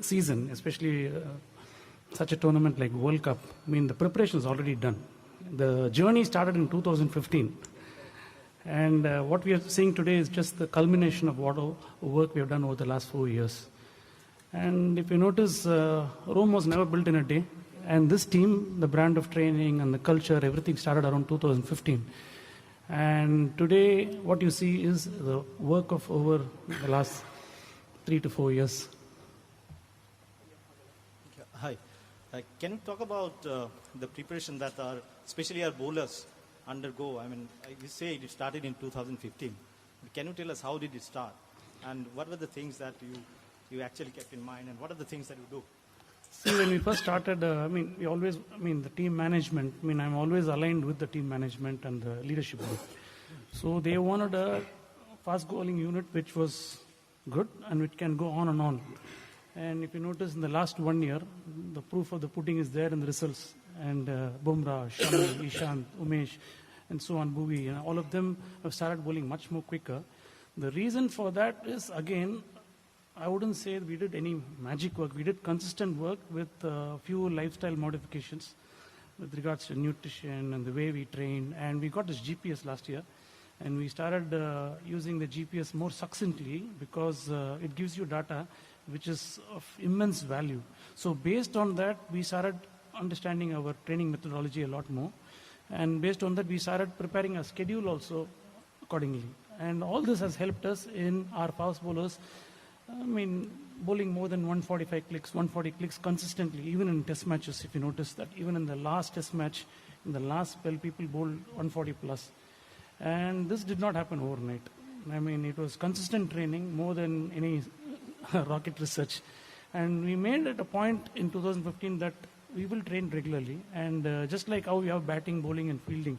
Olympic season, especially such a tournament like World Cup, I mean, the preparation is already done. The journey started in 2015. And what we are seeing today is just the culmination of what work we have done over the last 4 years. And if you notice, Rome was never built in a day. And this team, the brand of training and the culture, everything started around 2015. And today, what you see is the work of over the last 3 to 4 years. Hi. Can you talk about the preparation that especially our bowlers undergo? I mean, you say it started in 2015. Can you tell us how did it start? And what were the things that you actually kept in mind? And what are the things that you do? See, when we first started, the team management, I'm always aligned with the team management and the leadership group. So they wanted a fast bowling unit which was good and which can go on and on. And if you notice in the last 1 year, the proof of the pudding is there in the results. And Bumrah, Shami, Ishant, Umesh, and so on, Bhuvi, all of them have started bowling much more quicker. The reason for that is, again, I wouldn't say we did any magic work. We did consistent work with a few lifestyle modifications with regards to nutrition and the way we train. And we got this GPS last year. And we started using the GPS more succinctly because it gives you data which is of immense value. So based on that, we started understanding our training methodology a lot more. And based on that, we started preparing a schedule also accordingly. And all this has helped us in our fast bowlers, bowling more than 145 clicks, 140 clicks consistently, even in test matches, if you notice that. Even in the last test match, in the last spell, people bowled 140 plus. And this did not happen overnight. It was consistent training more than any rocket research. And we made it a point in 2015 that we will train regularly. And just like how we have batting, bowling, and fielding,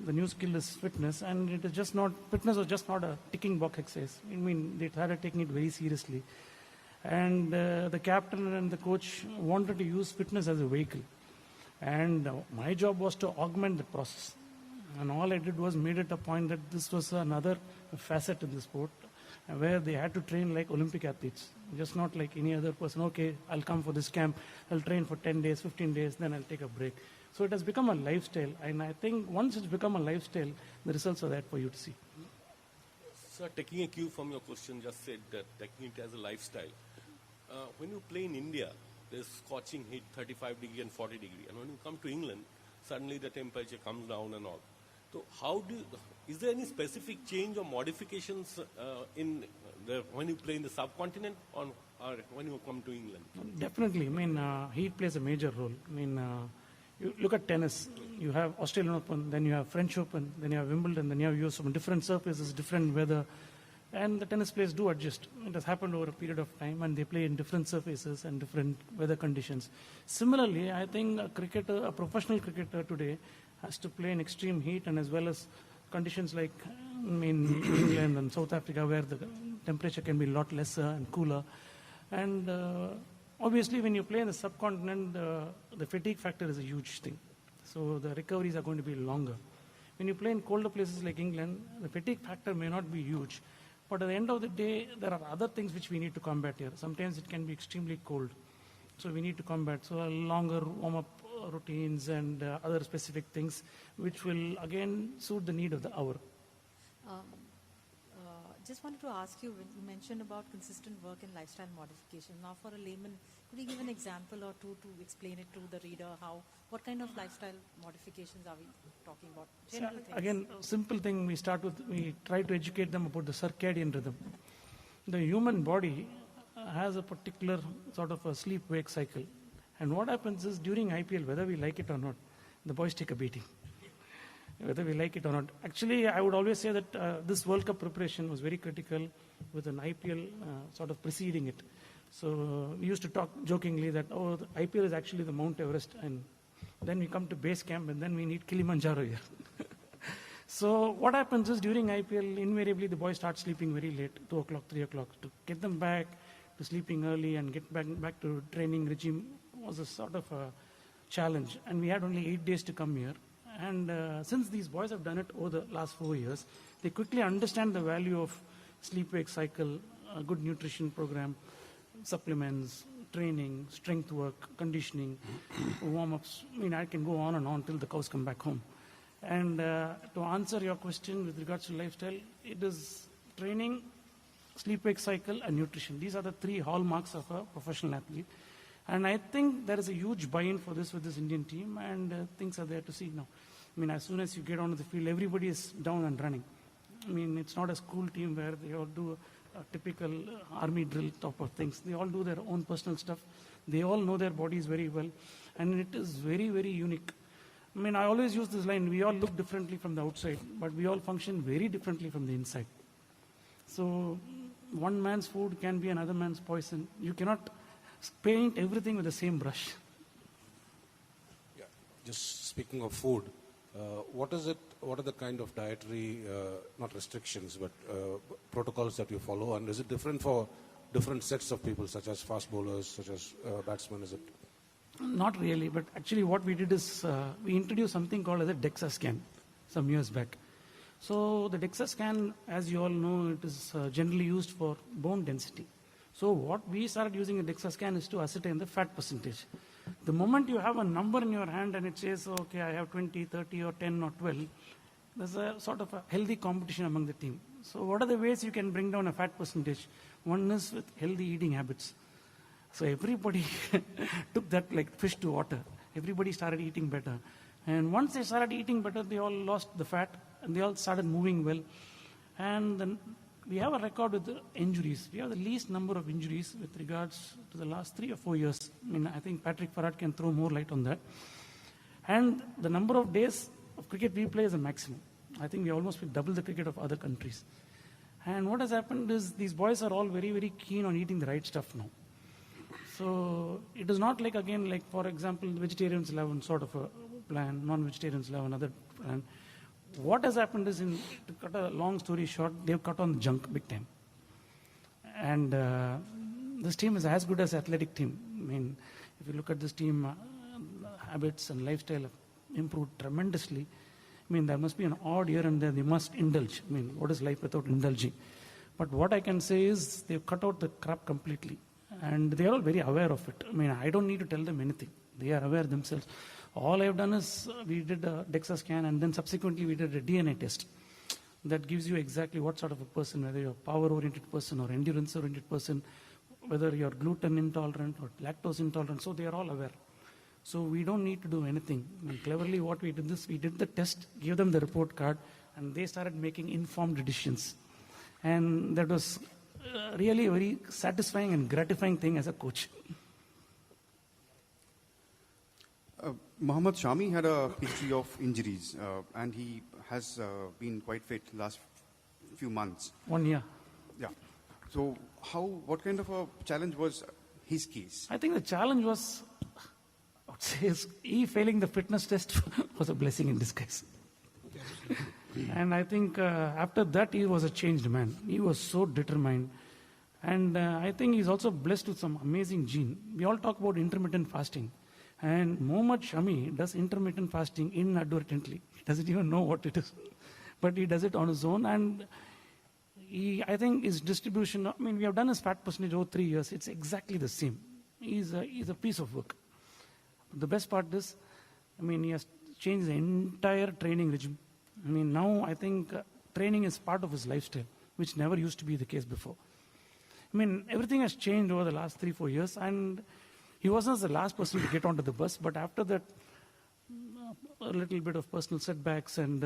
the new skill is fitness. And it is just not, fitness was just not a ticking box exercise. They started taking it very seriously. And the captain and the coach wanted to use fitness as a vehicle. And my job was to augment the process. And all I did was made it a point that this was another facet in the sport where they had to train like Olympic athletes, just not like any other person. Okay, I'll come for this camp, I'll train for 10 days, 15 days, then I'll take a break. So it has become a lifestyle. And I think once it's become a lifestyle, the results are there for you to see. Sir, taking a cue from your question, just said that taking it as a lifestyle. When you play in India, there's scorching heat, 35 degree and 40 degree. And when you come to England, suddenly the temperature comes down and all. So is there any specific change or modifications when you play in the subcontinent or when you come to England? Definitely. Heat plays a major role. You look at tennis. You have Australian Open, then you have French Open, then you have Wimbledon, then you have US Open. Different surfaces, different weather. And the tennis players do adjust. It has happened over a period of time, and they play in different surfaces and different weather conditions. Similarly, I think a professional cricketer today has to play in extreme heat and as well as conditions like England and South Africa where the temperature can be a lot lesser and cooler. And obviously when you play in the subcontinent, the fatigue factor is a huge thing. So the recoveries are going to be longer. When you play in colder places like England, the fatigue factor may not be huge. But at the end of the day, there are other things which we need to combat here. Sometimes it can be extremely cold. So we need to combat. So a longer warm-up routines and other specific things which will again suit the need of the hour. Just wanted to ask you, when you mentioned about consistent work and lifestyle modification. Now for a layman, could you give an example or two to explain it to the reader? What kind of lifestyle modifications are we talking about? General things. Again, a simple thing we try to educate them about the circadian rhythm. The human body has a particular sort of a sleep-wake cycle. And what happens is during IPL, whether we like it or not, the boys take a beating. Whether we like it or not. Actually, I would always say that this World Cup preparation was very critical with an IPL sort of preceding it. So we used to talk jokingly that, the IPL is actually the Mount Everest. And then we come to base camp and then we need Kilimanjaro here. So what happens is during IPL, invariably the boys start sleeping very late, 2 o'clock, 3 o'clock. To get them back to sleeping early and get back to training regime was a sort of a challenge. And we had only 8 days to come here. And since these boys have done it over the last 4 years, they quickly understand the value of sleep-wake cycle, a good nutrition program, supplements, training, strength work, conditioning, warm-ups. I mean, I can go on and on till the cows come back home. And to answer your question with regards to lifestyle, it is training, sleep-wake cycle, and nutrition. These are the three hallmarks of a professional athlete. And I think there is a huge buy-in for this with this Indian team, and things are there to see now. I mean, as soon as you get onto the field, everybody is down and running. I mean, it's not a school team where they all do a typical army drill type of things. They all do their own personal stuff. They all know their bodies very well, and it is very, very unique. I mean, I always use this line, we all look differently from the outside, but we all function very differently from the inside. So one man's food can be another man's poison. You cannot paint everything with the same brush. Yeah. Just speaking of food, what are the kind of dietary, not restrictions, but protocols that you follow? And is it different for different sets of people, such as fast bowlers, such as batsmen? Is it? Not really, but actually what we did is we introduced something called as a DEXA scan some years back. So the DEXA scan, as you all know, it is generally used for bone density. So what we started using a DEXA scan is to ascertain the fat percentage. The moment you have a number in your hand and it says, okay, I have 20, 30 or 10 or 12, there's a sort of a healthy competition among the team. So what are the ways you can bring down a fat percentage? One is with healthy eating habits. So everybody took that like fish to water. Everybody started eating better. And once they started eating better, they all lost the fat and they all started moving well. And then we have a record with the injuries. We have the least number of injuries with regards to the last 3 or 4 years. I mean, I think Patrick Farad can throw more light on that. And the number of days of cricket we play is a maximum. I think we almost double the cricket of other countries. And what has happened is these boys are all very, very keen on eating the right stuff now. So it is not like, again, like for example, vegetarians have one sort of a plan, non-vegetarians have another plan. What has happened is, to cut a long story short, they've cut on the junk big time. And this team is as good as athletic team. I mean, if you look at this team, habits and lifestyle have improved tremendously. I mean, there must be an odd here and there. They must indulge. I mean, what is life without indulging? But what I can say is they've cut out the crap completely. And they are all very aware of it. I mean, I don't need to tell them anything. They are aware themselves. All I've done is we did a DEXA scan and then subsequently we did a DNA test. That gives you exactly what sort of a person, whether you're a power-oriented person or endurance-oriented person, whether you're gluten intolerant or lactose intolerant. So they are all aware. So we don't need to do anything. I mean, cleverly what we did is we did the test, gave them the report card, and they started making informed decisions. And that was really a very satisfying and gratifying thing as a coach. Mohammad Shami had a history of injuries, and he has been quite fit last few months. 1 year. Yeah. So what kind of a challenge was his case? I think the challenge was, I would say, he failing the fitness test was a blessing in disguise. And I think after that, he was a changed man. He was so determined. And I think he's also blessed with some amazing gene. We all talk about intermittent fasting. And Mohammad Shami does intermittent fasting inadvertently. He doesn't even know what it is. But he does it on his own. And I think his distribution, I mean, we have done his fat percentage over 3 years. It's exactly the same. He's a piece of work. The best part is, I mean, he has changed the entire training regime. I mean, now I think training is part of his lifestyle, which never used to be the case before. I mean, everything has changed over the last 3-4 years, and he wasn't the last person to get onto the bus, but after that, a little bit of personal setbacks and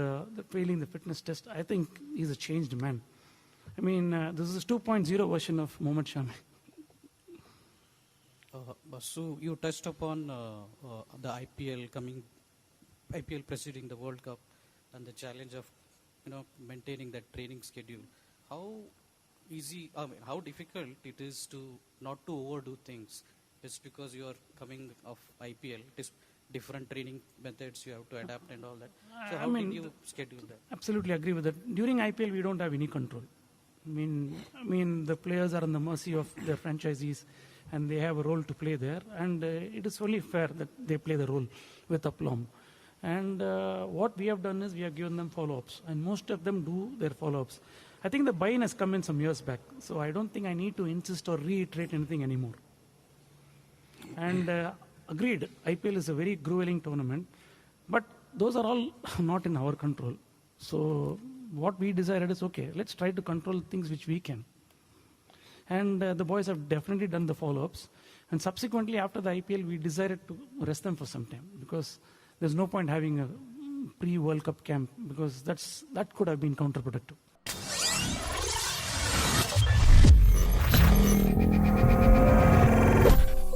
failing the fitness test, I think he's a changed man. I mean, this is 2.0 version of Mohammad Shami. So you touched upon the IPL preceding the World Cup and the challenge of, maintaining that training schedule. How difficult it is to not to overdo things, just because you are coming off IPL. It is different training methods you have to adapt and all that. So how did you schedule that? Absolutely agree with that. During IPL, we don't have any control. I mean, the players are on the mercy of their franchisees, and they have a role to play there. And it is only fair that they play the role with aplomb. And what we have done is we have given them follow-ups, and most of them do their follow-ups. I think the buy-in has come in some years back, so I don't think I need to insist or reiterate anything anymore. And agreed, IPL is a very grueling tournament, but those are all not in our control. So what we decided is, okay, let's try to control things which we can. And the boys have definitely done the follow-ups. And subsequently, after the IPL, we decided to rest them for some time, because there's no point having a pre-World Cup camp, because that could have been counterproductive.